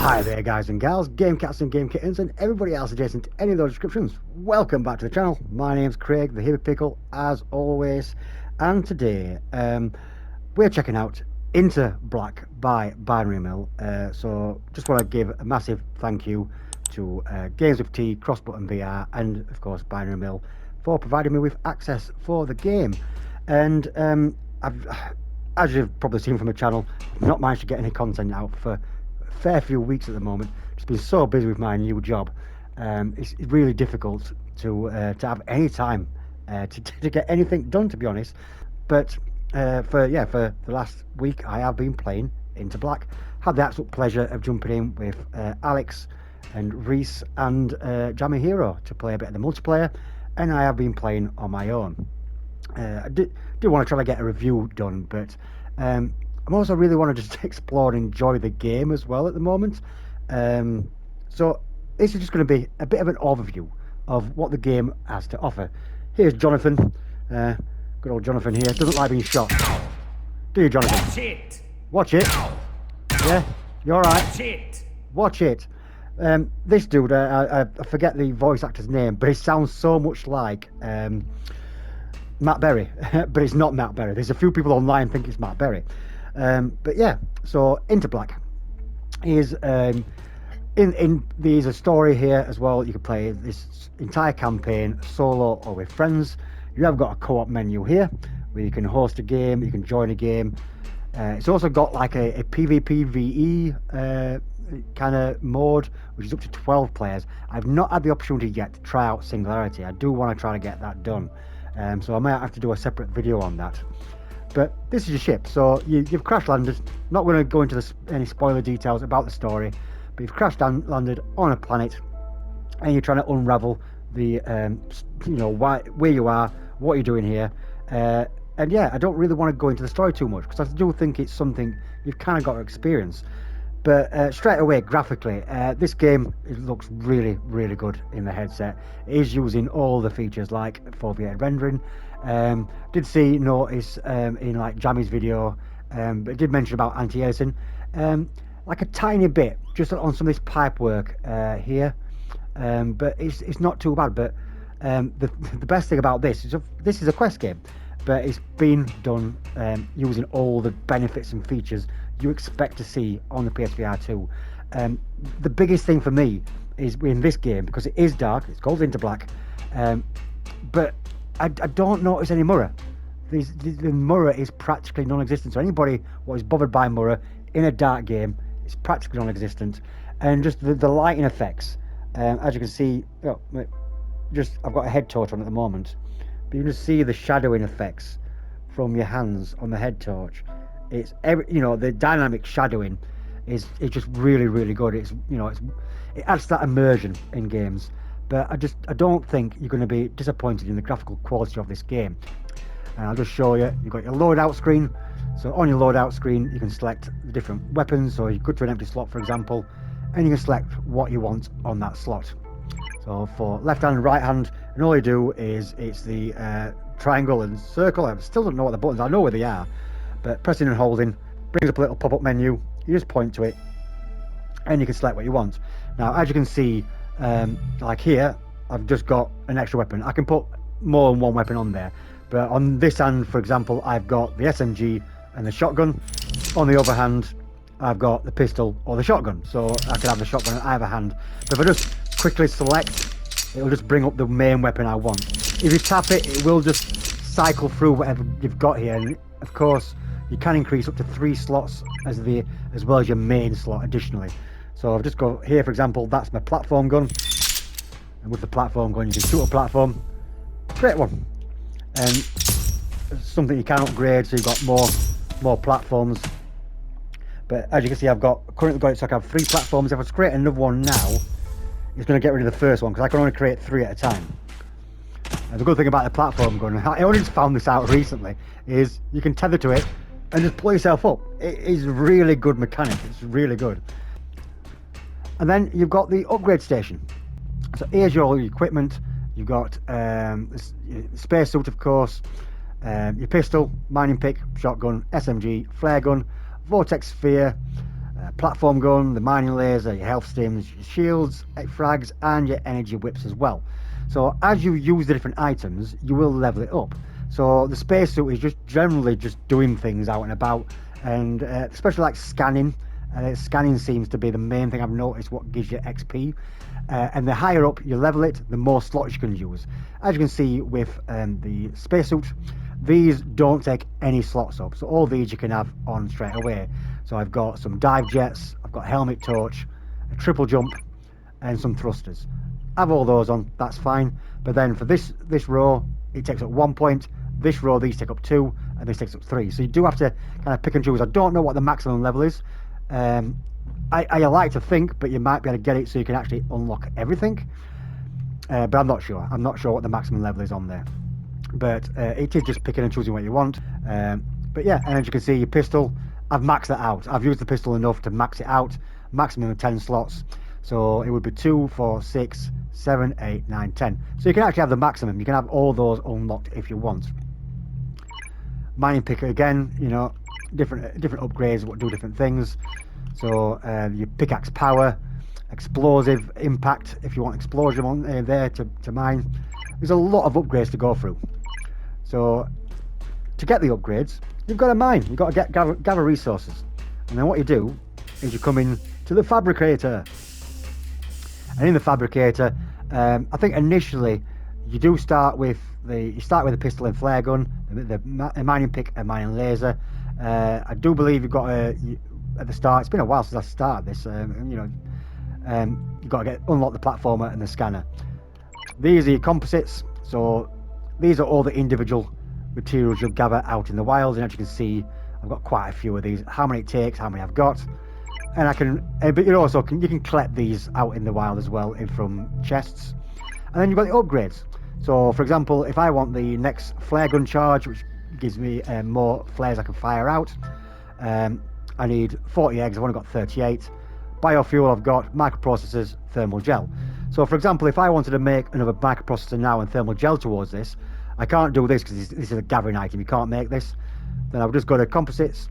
Hi there guys and gals, game cats and game kittens and everybody else adjacent to any of those descriptions. Welcome back to the channel. My name's Craig, the Hippie Pickle, as always. And today we're checking out Into Black by Binary Mill. So just want to give a massive thank you to Games with T, Cross Button VR and of course Binary Mill for providing me with access for the game. And as you've probably seen from the channel, I've not managed to get any content out for fair few weeks at the moment. Just been so busy with my new job. It's really difficult to have any time to get anything done, to be honest. But for the last week I have been playing Into Black. Had the absolute pleasure of jumping in with Alex and Reese and Jammy Hero to play a bit of the multiplayer, and I have been playing on my own. I do want to try to get a review done, but I'm also really want to just explore and enjoy the game as well at the moment. So this is just going to be a bit of an overview of what the game has to offer. Here's Jonathan. Good old Jonathan here. Doesn't like being shot. Do you, Jonathan? Watch it! Watch it? Yeah? You alright? Watch it! Watch it. This dude, I forget the voice actor's name, but he sounds so much like Matt Berry. But it's not Matt Berry. There's a few people online think it's Matt Berry. But yeah, so Into Black is there's a story here as well. You can play this entire campaign solo or with friends. You have got a co-op menu here where you can host a game, you can join a game. It's also got like a PvPvE kind of mode, which is up to 12 players. I've not had the opportunity yet to try out Singularity. I do want to try to get that done, so I might have to do a separate video on that. But this is your ship, so you've crash landed. Not going to go into any spoiler details about the story, but you've crash landed on a planet, and you're trying to unravel the, where you are, what you're doing here. And yeah, I don't really want to go into the story too much, because I do think it's something you've kind of got to experience. But straight away, graphically, this game looks really, really good in the headset. It is using all the features like foveated rendering. Notice in like Jammy's video, but it did mention about anti-aliasing, like a tiny bit just on some of this pipe work here, but it's not too bad. But the best thing about this is this is a quest game, but it's been done using all the benefits and features you expect to see on the PSVR2. The biggest thing for me is in this game, because it is dark, it's called Into Black, but I don't notice any mirror. The mirror is practically non-existent. So anybody who is bothered by mirror in a dark game, it's practically non-existent. And just the lighting effects, as you can see, I've got a head torch on at the moment, but you can just see the shadowing effects from your hands on the head torch. It's the dynamic shadowing is just really, really good. It adds that immersion in games. But I don't think you're going to be disappointed in the graphical quality of this game. And I'll just show you. You've got your loadout screen. So on your loadout screen, you can select the different weapons. So you go to an empty slot, for example, and you can select what you want on that slot. So for left hand and right hand, and all you do is it's the triangle and circle. I still don't know what the buttons are. I know where they are, but pressing and holding brings up a little pop-up menu. You just point to it, and you can select what you want. Now, as you can see, like here, I've just got an extra weapon. I can put more than one weapon on there, but on this hand, for example, I've got the SMG and the shotgun. On the other hand, I've got the pistol or the shotgun, so I can have the shotgun in either hand. But if I just quickly select, it'll just bring up the main weapon I want. If you tap it, it will just cycle through whatever you've got here, and of course you can increase up to 3 slots as well as your main slot additionally. So I've just got here, for example, that's my platform gun, and with the platform gun you can shoot a platform. Great one. And something you can upgrade, so you've got more platforms. But as you can see, I've currently got it so I can have 3 platforms. If I create another one now, it's going to get rid of the first one, because I can only create 3 at a time. And the good thing about the platform gun, I only just found this out recently, is you can tether to it and just pull yourself up. It is really good mechanic. It's really good. And then you've got the upgrade station. So here's all your equipment. You've got space suit, of course, your pistol, mining pick, shotgun, SMG, flare gun, Vortex sphere, platform gun, the mining laser, your health stims, your shields, frags, and your energy whips as well. So as you use the different items, you will level it up. So the spacesuit is just generally just doing things out and about, and especially like scanning. Scanning seems to be the main thing I've noticed what gives you XP. And the higher up you level it, the more slots you can use. As you can see with the spacesuit, these don't take any slots up. So all these you can have on straight away. So I've got some dive jets, I've got helmet torch, a triple jump, and some thrusters. Have all those on, that's fine. But then for this row, it takes up 1 point. This row, these take up 2, and this takes up 3. So you do have to kind of pick and choose. I don't know what the maximum level is. I like to think, but you might be able to get it so you can actually unlock everything. But I'm not sure. I'm not sure what the maximum level is on there. But it is just picking and choosing what you want. But yeah, and as you can see, your pistol, I've maxed that out. I've used the pistol enough to max it out. Maximum of 10 slots. So it would be 2, 4, 6, 7, 8, 9, 10. So you can actually have the maximum. You can have all those unlocked if you want. Mining picker again, you know, different upgrades, what do different things. So your pickaxe power, explosive impact, if you want explosion on there to mine. There's a lot of upgrades to go through. So to get the upgrades, you've got to mine. You've got to gather resources. And then what you do is you come in to the Fabricator. And in the Fabricator, I think initially you do start with the pistol and flare gun, the mining pick and mining laser. I do believe you've got at the start. It's been a while since I started this. You've got to unlock the platformer and the scanner. These are your composites. So these are all the individual materials you'll gather out in the wild. And as you can see, I've got quite a few of these. How many it takes, how many I've got. And I can, but you also you can collect these out in the wild as well from chests. And then you've got the upgrades. So for example, if I want the next flare gun charge, which gives me more flares I can fire out, I need 40 eggs. I've only got 38. Biofuel, I've got microprocessors, thermal gel. So for example, if I wanted to make another microprocessor now and thermal gel towards this, I can't do this because this is a gathering item. You can't make this. Then I'll just go to composites,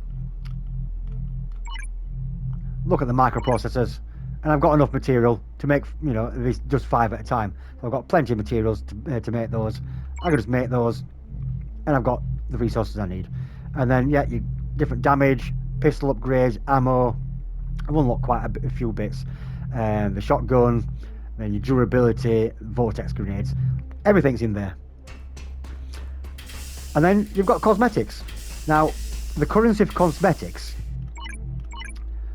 look at the microprocessors, and I've got enough material to make, you know, at least just 5 at a time. So I've got plenty of materials to make those. I can just make those, and I've got the resources I need. And then yeah, you different damage, pistol upgrades, ammo. I've unlocked quite a few bits. The shotgun, then your durability, vortex grenades, everything's in there. And then you've got cosmetics. Now, the currency for cosmetics.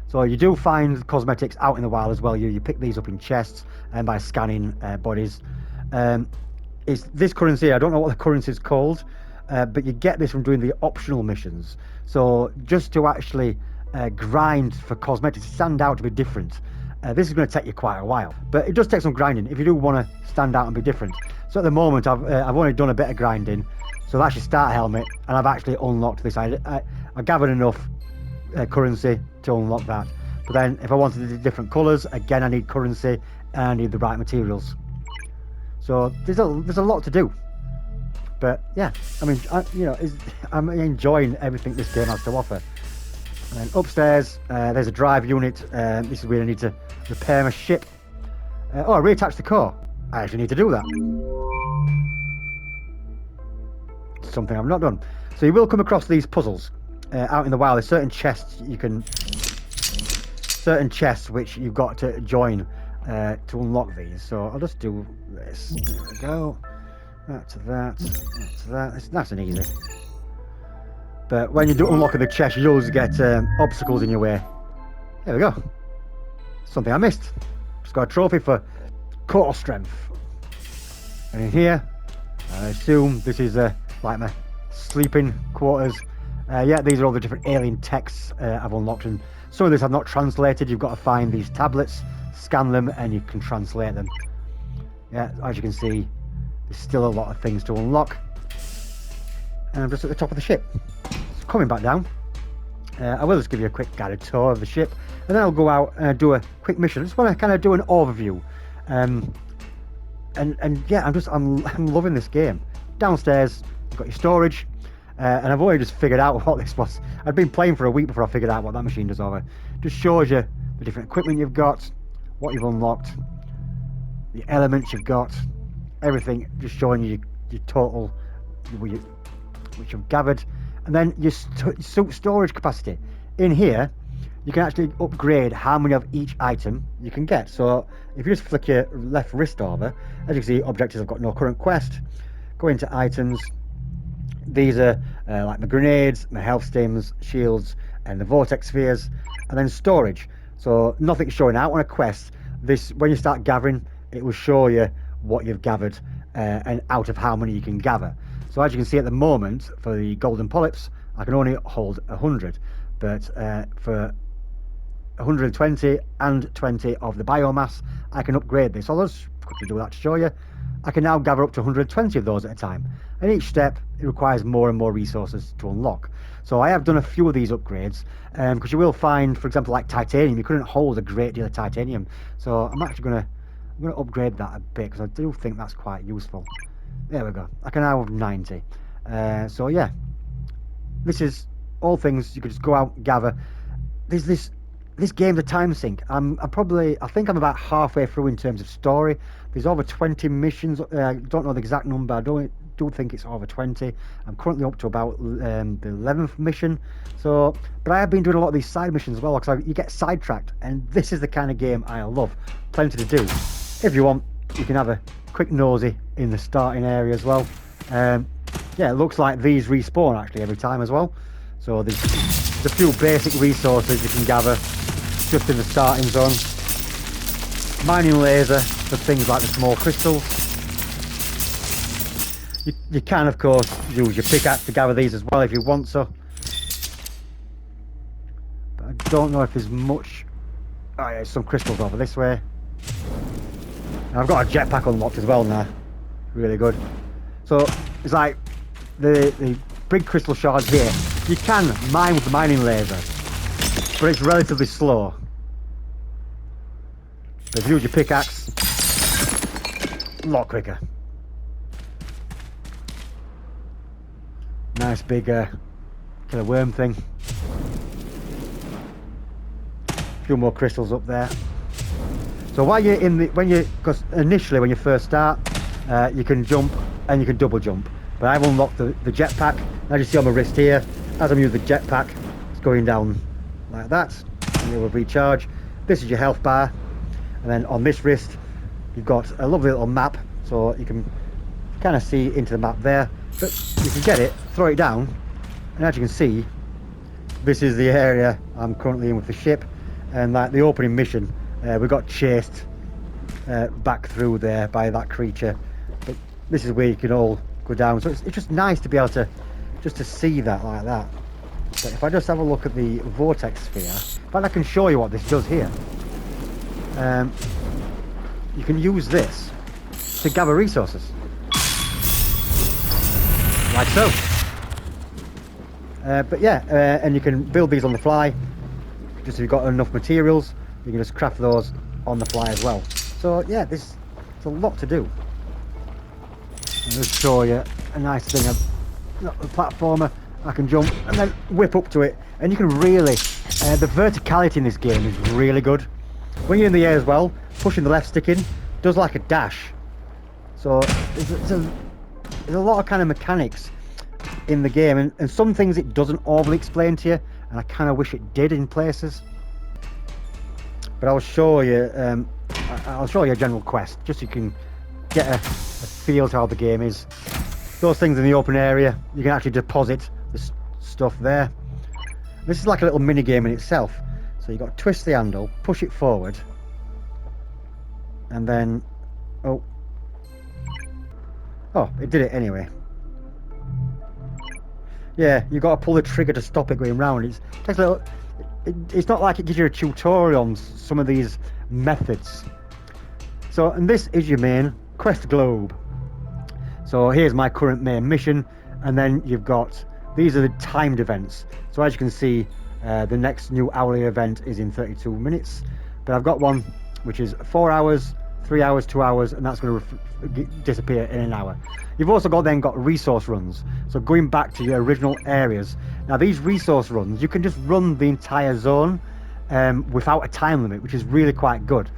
So you do find cosmetics out in the wild as well. You pick these up in chests and by scanning bodies. It's this currency, I don't know what the currency is called, but you get this from doing the optional missions. So just to actually grind for cosmetics, stand out to be different. This is going to take you quite a while, but it does take some grinding if you do want to stand out and be different. So at the moment, I've only done a bit of grinding. So that's your start helmet, and I've actually unlocked this. I gathered enough currency to unlock that. But then if I wanted the different colours, again I need currency and I need the right materials. So there's a lot to do. But yeah, I mean, I'm enjoying everything this game has to offer. And then upstairs, there's a drive unit. This is where I need to repair my ship. I reattach the core. I actually need to do that. Something I've not done. So you will come across these puzzles out in the wild. There's certain chests which you've got to join to unlock these. So I'll just do this. There we go. That to that. That to that. It's nice and easy. But when you do unlock the chest, you always get obstacles in your way. There we go. Something I missed. Just got a trophy for core strength. And in here, I assume this is like my sleeping quarters. Yeah, these are all the different alien texts I've unlocked, and some of this I've not translated. You've got to find these tablets, scan them, and you can translate them. Yeah, as you can see, there's still a lot of things to unlock. And I'm just at the top of the ship. So coming back down, I will just give you a quick guided tour of the ship, and then I'll go out and do a quick mission. I just want to kind of do an overview. And yeah, I'm loving this game. Downstairs, you've got your storage. And I've only just figured out what this was. I'd been playing for a week before I figured out what that machine does over. Just shows you the different equipment you've got, what you've unlocked, the elements you've got, everything, just showing you your total, which you've gathered, and then your storage capacity. In here, you can actually upgrade how many of each item you can get. So if you just flick your left wrist over, as you can see, objectives have got no current quest. Go into items. These are like my grenades, my health stims, shields, and the vortex spheres, and then storage. So nothing's showing out on a quest. This, when you start gathering, it will show you what you've gathered and out of how many you can gather. So as you can see at the moment, for the golden polyps, I can only hold 100, but for 120 and 20 of the biomass, I can upgrade this. I'll just quickly do that to show you. I can now gather up to 120 of those at a time, and each step it requires more and more resources to unlock. So I have done a few of these upgrades, because you will find, for example, like titanium, you couldn't hold a great deal of titanium. So I'm actually going to upgrade that a bit, because I do think that's quite useful. There we go. I can now have 90. So yeah, this is all things you could just go out and gather. There's this game's a time sink. I think I'm about halfway through in terms of story. There's over 20 missions. I don't know the exact number. I don't think it's over 20. I'm currently up to about the 11th mission. So, but I have been doing a lot of these side missions as well, because you get sidetracked, and this is the kind of game I love. Plenty to do. If you want, you can have a quick nosy in the starting area as well. Yeah, it looks like these respawn actually every time as well. So there's a few basic resources you can gather just in the starting zone. Mining laser for things like the small crystals. You can of course use your pickaxe to gather these as well if you want so. But I don't know if there's much. Oh yeah, there's some crystals over this way. And I've got a jetpack unlocked as well now. Really good. So it's like the big crystal shards here. You can mine with the mining laser, but it's relatively slow. But if you use your pickaxe, a lot quicker. Nice big kind of worm thing. A few more crystals up there. So while you're in because initially when you first start, you can jump and you can double jump. But I've unlocked the jetpack. As you see on my wrist here, as I'm using the jetpack, it's going down like that, and it will recharge. This is your health bar, and then on this wrist, you've got a lovely little map, so you can kind of see into the map there. But you can get it, throw it down, and as you can see, this is the area I'm currently in with the ship, and like the opening mission, we got chased back through there by that creature. But this is where you can all go down. So it's just nice to be able to see that like that. But if I just have a look at the vortex sphere, in fact I can show you what this does here. You can use this to gather resources. Like so. But yeah, and you can build these on the fly. Just if you've got enough materials, you can just craft those on the fly as well. So yeah, it's a lot to do. I'll just show you a nice thing of the platformer. I can jump and then whip up to it, and you can really the verticality in this game is really good. When you're in the air as well, pushing the left stick in does like a dash. So there's a lot of kind of mechanics in the game, and some things it doesn't overly explain to you, and I kind of wish it did in places. But I'll show you a general quest just so you can get a feel to how the game is. Those things in the open area, you can actually deposit the stuff there. This is like a little mini game in itself. So you've got to twist the handle, push it forward, and then oh, it did it anyway. Yeah, you've got to pull the trigger to stop it going round. It takes a little. It's not like it gives you a tutorial on some of these methods. So, and this is your main quest globe. So here's my current main mission, and then you've got, these are the timed events. So as you can see, the next new hourly event is in 32 minutes, but I've got one which is 4 hours, 3 hours, 2 hours, and that's going to disappear in an hour. You've also got resource runs. So going back to your original areas. Now these resource runs, you can just run the entire zone without a time limit, which is really quite good.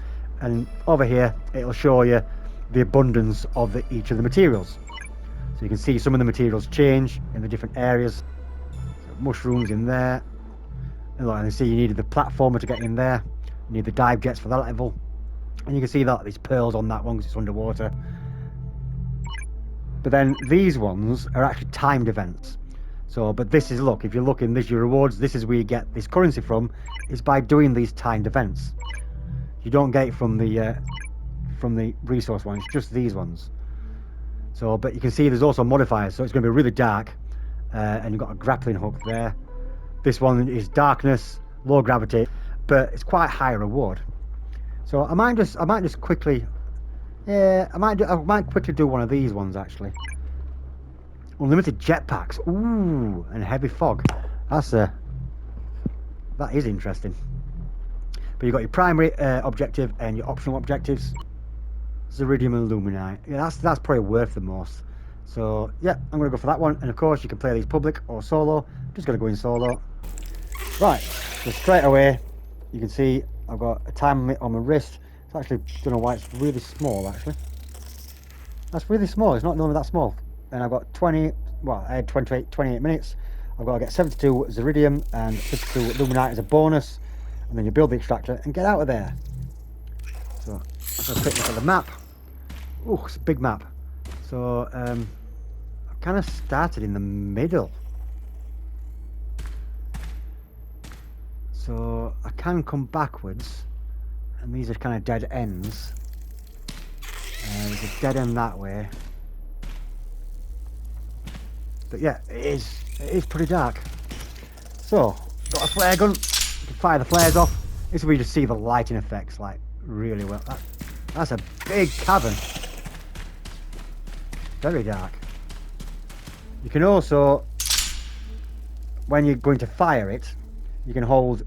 And over here, it'll show you the abundance of each of the materials. So you can see some of the materials change in the different areas. So mushrooms in there. And look, you see you needed the platformer to get in there. You need the dive jets for that level. And you can see that there's pearls on that one because it's underwater. But then these ones are actually timed events. So, but this is, look, if you look in this, your rewards, this is where you get this currency from, is by doing these timed events. You don't get it from the resource ones, just these ones. So, but you can see there's also modifiers, so it's going to be really dark, and you've got a grappling hook there. This one is darkness, low gravity, but it's quite high reward. So I might just quickly, yeah, I might quickly do one of these ones actually. Unlimited jetpacks, ooh, and heavy fog. That is interesting. But you've got your primary objective and your optional objectives. Ziridium and Luminite. Yeah, that's probably worth the most. So yeah, I'm gonna go for that one. And of course you can play these public or solo. I'm just gonna go in solo. Right, so straight away you can see I've got a time limit on my wrist. It's actually, don't know why it's really small actually. That's really small, it's not normally that small. And I've got 28 minutes. I've got to get 72 Ziridium and 52 Luminite as a bonus. And then you build the extractor and get out of there. So let's have a quick look at the map. Oh, it's a big map. So I kind of started in the middle. So I can come backwards, and these are kind of dead ends. There's a dead end that way. But yeah, it is pretty dark. So got a flare gun. You can fire the flares off. This is where you just see the lighting effects like really well. That's a big cavern. Very dark. You can also, when you're going to fire it, you can hold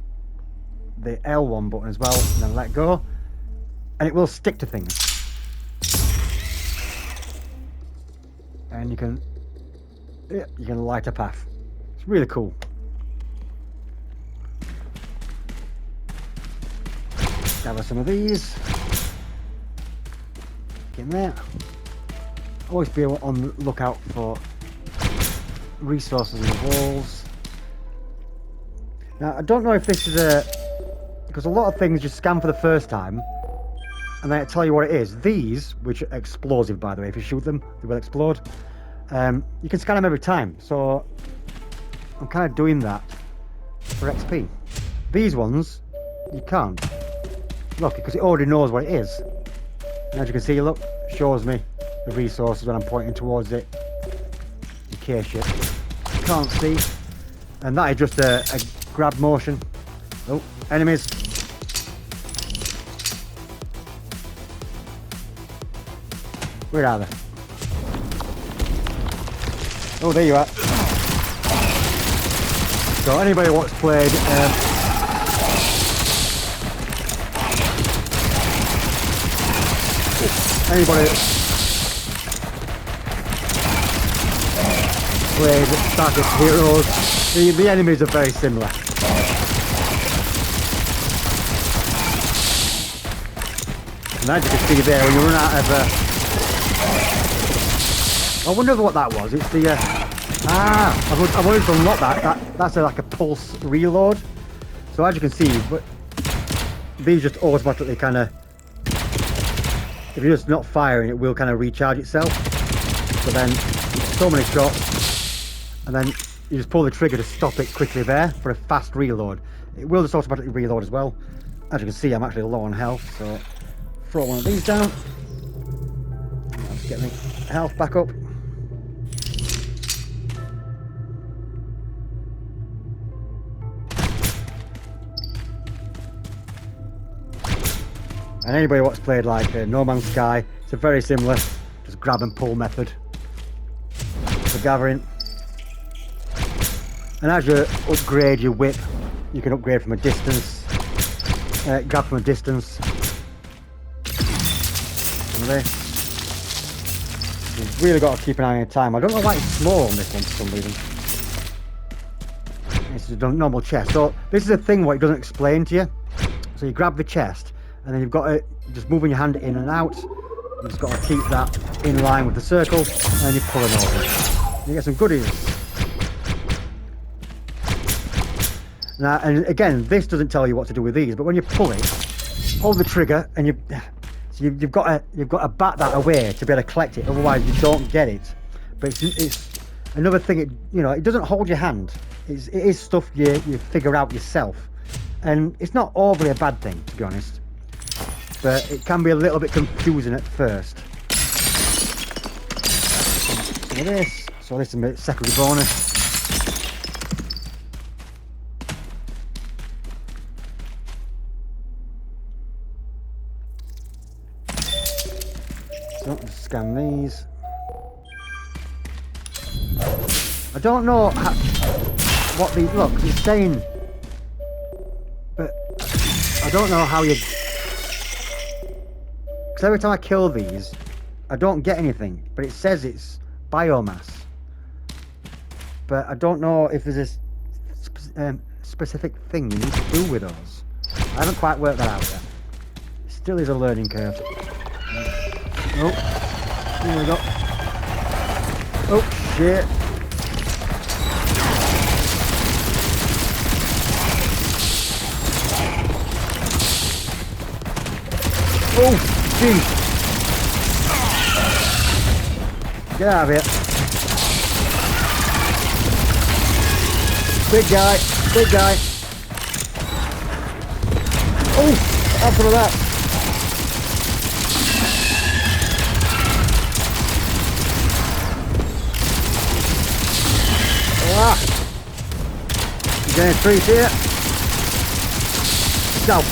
the L1 button as well and then let go, and it will stick to things. And you can light a path. It's really cool. Gather some of these. Get in there. Always be on the lookout for resources in the walls. Now I don't know if this is because a lot of things you scan for the first time and then I tell you what it is. These, which are explosive by the way, if you shoot them they will explode. You can scan them every time, so I'm kind of doing that for XP. These ones you can't. Look, because it already knows what it is. And as you can see, look, shows me the resources when I'm pointing towards it. In case you can't see. And that is just a grab motion. Oh, enemies. Where are they? Oh, there you are. So anybody what's played anybody played Static Heroes, the enemies are very similar. And as you can see there, when you run out of I wonder what that was. It's the I've always unlocked that. That's like a pulse reload. So as you can see, but these just automatically kind of, if you're just not firing, it will kind of recharge itself. So then, so many shots, and then you just pull the trigger to stop it quickly there for a fast reload. It will just automatically reload as well. As you can see, I'm actually low on health, so throw one of these down. Let's get my health back up. And anybody what's played like No Man's Sky, it's a very similar, just grab and pull method for gathering. And as you upgrade your whip, you can upgrade from a distance, grab from a distance. Some of this. You've really got to keep an eye on your time. I don't know why it's small on this one for some reason. This is a normal chest. So this is a thing what it doesn't explain to you. So you grab the chest and then you've got to just moving your hand in and out. You've just got to keep that in line with the circle and then you pull it over. You get some goodies. Now, and again, this doesn't tell you what to do with these, but when you pull it, hold the trigger and you've got to bat that away to be able to collect it, otherwise you don't get it. But it's another thing, it doesn't hold your hand. It is stuff you figure out yourself, and it's not overly a bad thing, to be honest, but it can be a little bit confusing at first. Some of this, so this is a secondary bonus. So just scan these. I don't know what these look. It's saying, but I don't know how you. Because every time I kill these, I don't get anything. But it says it's biomass. But I don't know if there's a specific thing you need to do with those. I haven't quite worked that out yet. It still is a learning curve. Oh, here we go. Oh shit. Oh, jeez. Get out of here. Big guy, big guy. Oh, after that. Ah. You're getting a treat here. Now,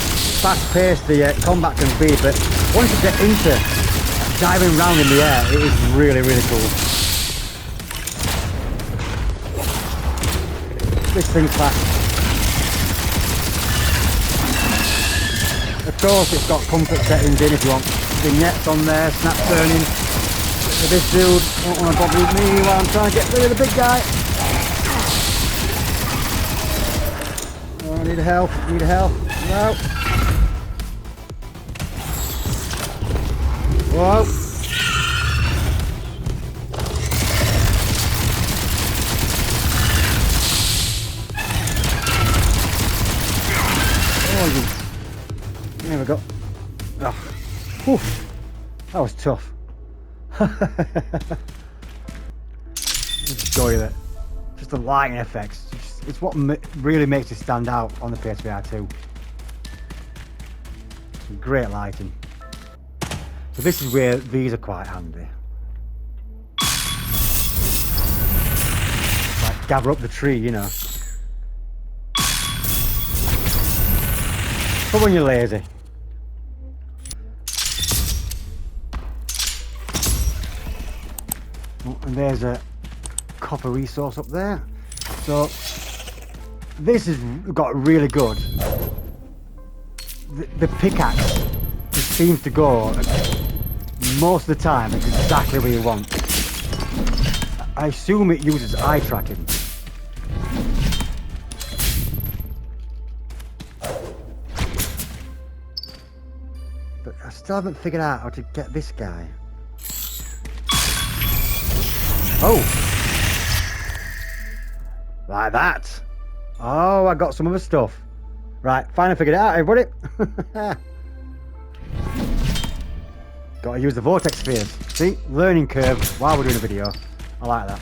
fast paced the combat can be, but once you get into diving around in the air, it is really, really cool. This thing's fast. Of course, it's got comfort settings in if you want vignettes on there, snap turning. This dude don't want to bother with me while I'm trying to get rid of the big guy. Oh, I need help, need help. No. Whoa. Oh, there we go. Oh. Whew. That was tough. Enjoy it. Just the lighting effects. It's what really makes it stand out on the PSVR2. Some great lighting. So this is where these are quite handy. Like gather up the tree, you know. But when you're lazy. Oh, and there's a copper resource up there. So this has got really good. The pickaxe just seems to go most of the time exactly where you want. I assume it uses eye tracking. But I still haven't figured out how to get this guy. Oh! Like that. Oh, I got some other stuff. Right, finally figured it out, everybody. Got to use the Vortex spheres. See? Learning curve while we're doing a video. I like that.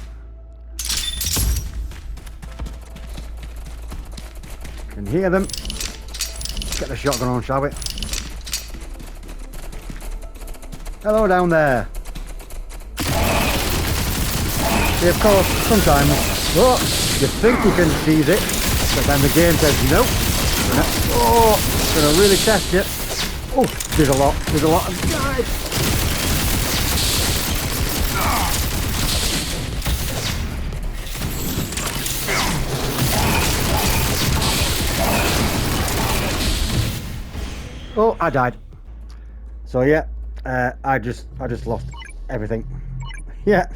Can hear them. Get the shotgun on, shall we? Hello down there. See, of course, sometimes, oh, you think you can seize it, but then the game says no. Oh, gonna really test you. Oh, there's a lot of guys. Oh, I died. So yeah, I just lost everything. Yeah.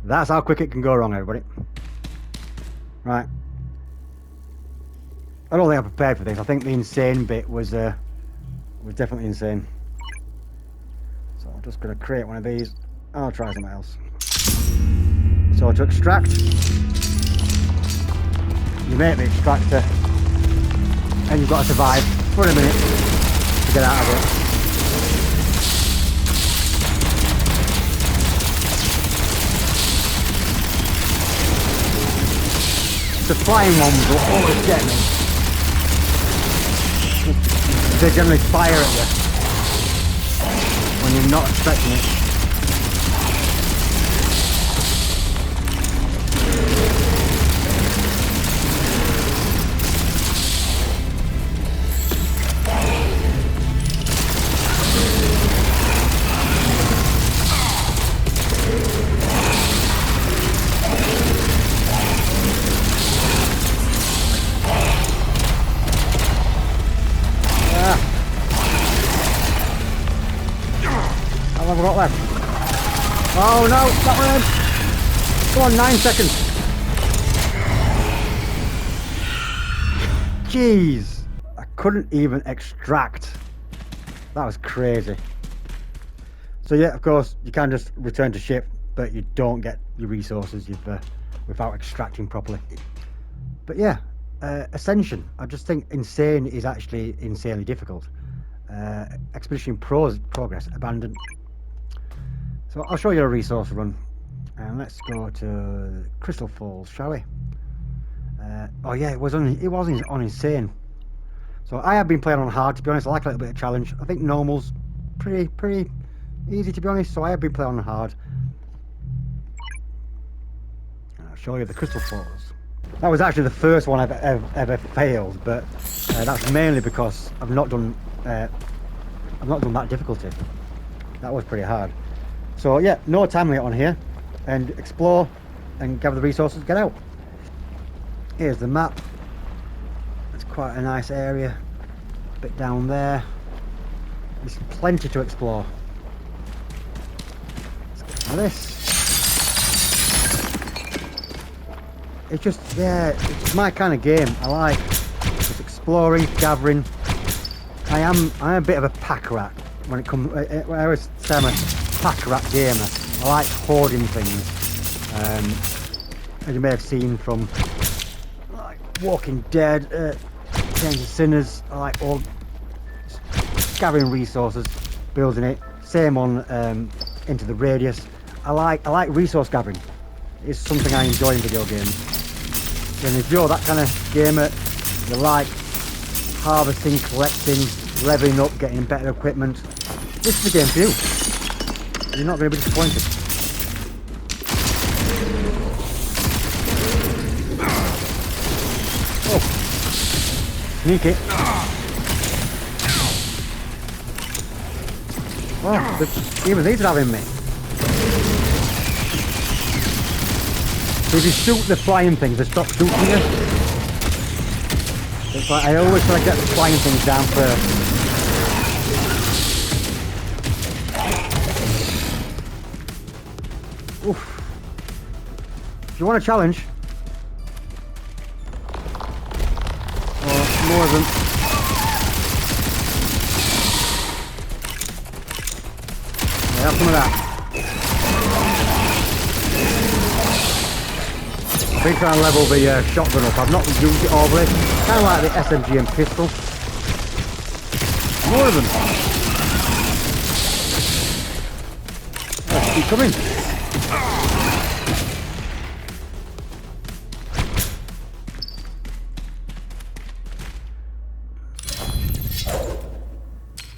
That's how quick it can go wrong, everybody. Right. I don't think I'm prepared for this. I think the insane bit was definitely insane. So I'm just going to create one of these. I'll try something else. So to extract, you make the extractor, and you've got to survive for a minute to get out of it. The flying ones will always get me. They generally fire at you when you're not expecting it. How have I got left? Oh no, that one! Come on, 9 seconds. Jeez, I couldn't even extract. That was crazy. So yeah, of course, you can just return to ship, but you don't get your resources without extracting properly. But yeah, Ascension, I just think Insane is actually insanely difficult. Expedition Progress, Abandoned. So I'll show you a resource run, and let's go to Crystal Falls, shall we? Oh yeah, it was on Insane. So I have been playing on hard, to be honest. I like a little bit of challenge. I think normal's pretty easy, to be honest. So I have been playing on hard. And I'll show you the Crystal Falls. That was actually the first one I've ever failed, but that's mainly because I've not done that difficulty. That was pretty hard. So yeah, no time limit on here, and explore and gather the resources, get out. Here's the map. It's quite a nice area. A bit down there. There's plenty to explore. Let's get some of this. It's just, yeah, it's my kind of game. I like just exploring, gathering. I'm a bit of a pack rat when it comes. I always say I'm a pack rat gamer. I like hoarding things. As you may have seen from like Walking Dead, Chains of Sinners, I like all gathering resources, building it. Same on Into the Radius. I like resource gathering. It's something I enjoy in video games. And if you're that kind of gamer, you like harvesting, collecting, leveling up, getting better equipment, this is the game for you. You're not going to be disappointed. Oh, sneaky. Oh, even these are having me. So if you shoot the flying things, they stop shooting you. It's like I always try to get the flying things down first. Oof. If you want a challenge, or more of them, yeah, have some of that. I've been trying to level the shotgun up. I've not used it all the way. Kind of like the SMG and pistol. More of them. Oh, keep coming.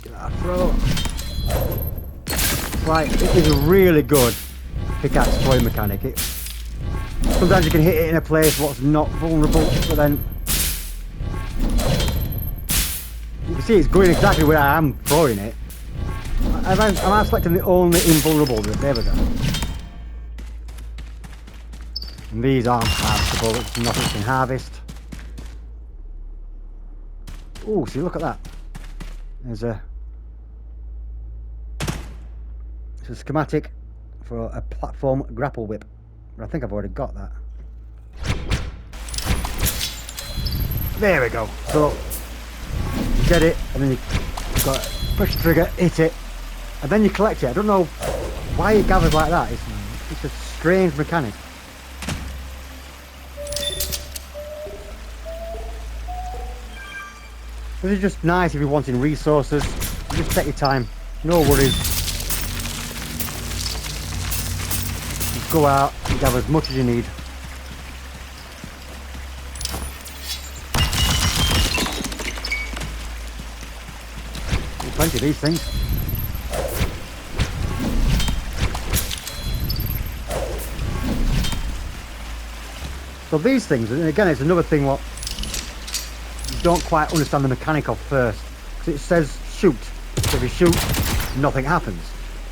Get that throw. Right, it is a really good pickaxe throwing mechanic. Sometimes you can hit it in a place what's not vulnerable, but then you can see it's going exactly where I am throwing it. Am I selecting the only invulnerable? There we go. And these aren't harvestable, it's nothing you can harvest. Oh, see, look at that. There's a schematic for a platform grapple whip. But I think I've already got that. There we go. So you get it, and then you've got to push the trigger, hit it, and then you collect it. I don't know why it gathers like that. It's a strange mechanic. This is just nice if you're wanting resources. You just take your time, no worries. Just go out and gather as much as you need. There's plenty of these things. So these things, and again, it's another thing what you don't quite understand the mechanic of first, because it says shoot. So if you shoot, nothing happens.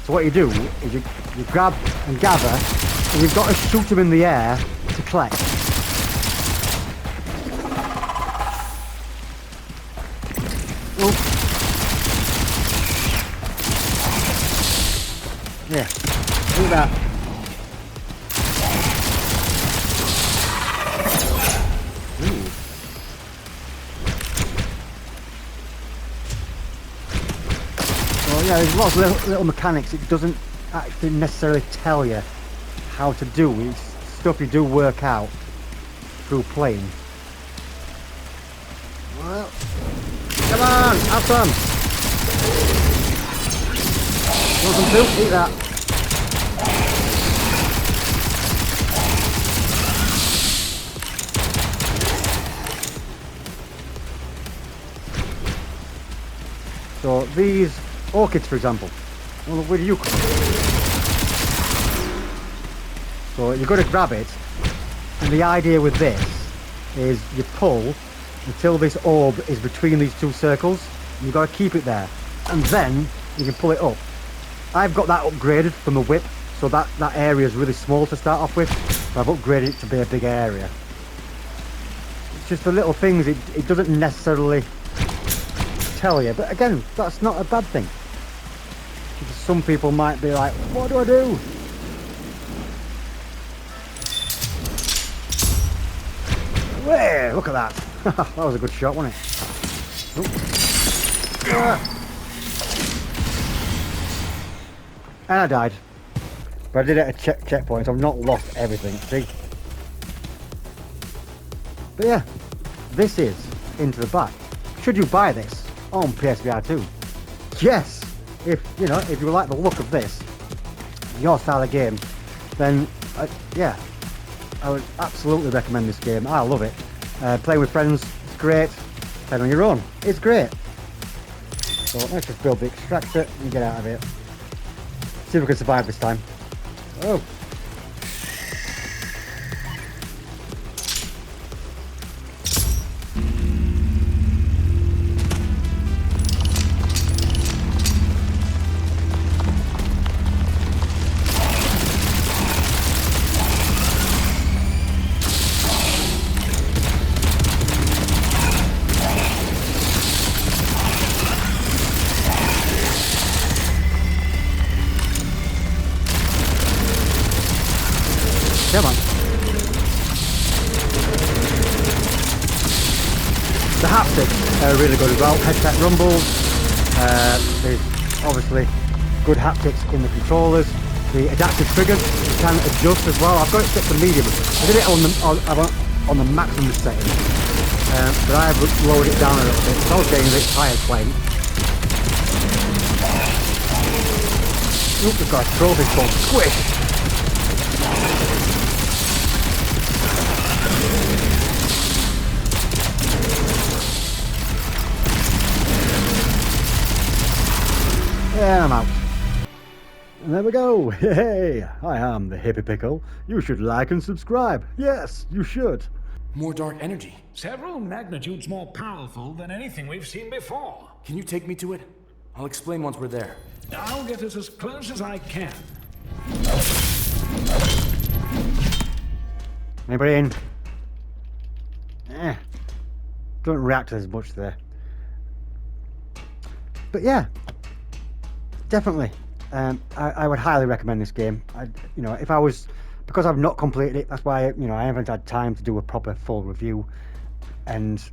So what you do is you grab and gather, and you've got to shoot them in the air to collect. Oop. Yeah, do that. Yeah, there's lots of little mechanics. It doesn't actually necessarily tell you how to do. It's stuff you do work out through playing. Well, come on, have some. Want some soup? Eat that. So these orchids, for example, well, where do you come from? So you've got to grab it, and the idea with this is you pull until this orb is between these two circles, and you've got to keep it there, and then you can pull it up. I've got that upgraded from the whip, so that area is really small to start off with, but I've upgraded it to be a big area. It's just the little things, it doesn't necessarily tell you, but again, that's not a bad thing. Because some people might be like, what do I do? Way, look at that. That was a good shot, wasn't it? And I died. But I did it at a checkpoint, so I've not lost everything, see? But yeah, this is Into the Back. Should you buy this on PSVR2? Yes! If you like the look of this, your style of game, then yeah, I would absolutely recommend this game. I love it. Playing with friends, it's great. Playing on your own, it's great. So let's just build the extractor and get out of here. See if we can survive this time. Oh. Come on. The haptics are really good as well. Headset rumbles. There's obviously good haptics in the controllers. The adaptive triggers you can adjust as well. I've got it set to medium. I did it on the maximum setting, but I have lowered it down a little bit. So I was getting a bit tired playing. Oop, we've got a trophy called Squish. Yeah, I'm out. And there we go. Hey, I am the Hippie Pickle. You should like and subscribe. Yes, you should. More dark energy. Several magnitudes more powerful than anything we've seen before. Can you take me to it? I'll explain once we're there. I'll get us as close as I can. Anybody in? Don't react as much there. But yeah, definitely, I would highly recommend this game. You know, if I was, because I've not completed it, that's why, you know, I haven't had time to do a proper full review, and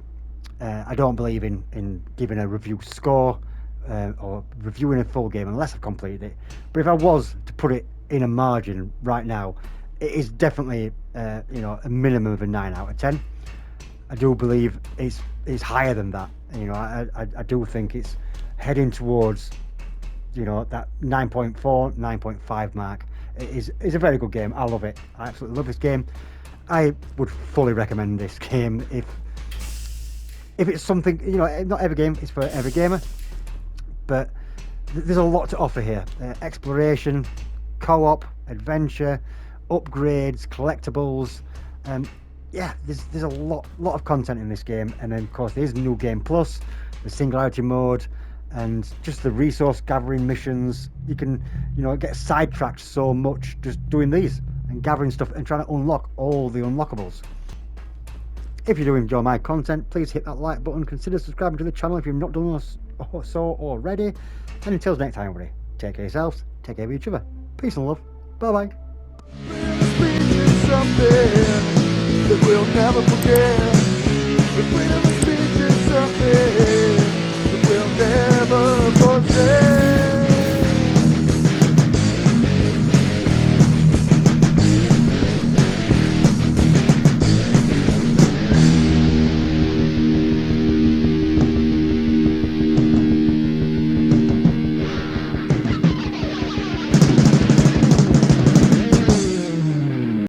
I don't believe in giving a review score or reviewing a full game unless I've completed it. But if I was to put it in a margin right now, it is definitely you know, a minimum of a 9 out of 10. I do believe it's higher than that. You know, I do think it's heading towards, you know, that 9.4, 9.5 mark. It is a very good game. I love it. I absolutely love this game. I would fully recommend this game if it's something, you know, not every game is for every gamer, but there's a lot to offer here. Exploration, co-op, adventure, upgrades, collectibles. Yeah, there's a lot of content in this game, and then of course there's New Game Plus, the Singularity mode, and just the resource gathering missions. You can, you know, get sidetracked so much just doing these and gathering stuff and trying to unlock all the unlockables. If you do enjoy my content, please hit that like button. Consider subscribing to the channel if you've not done so already. And until next time, everybody, take care of yourselves, take care of each other. Peace and love. Bye bye. Something that we'll never forget.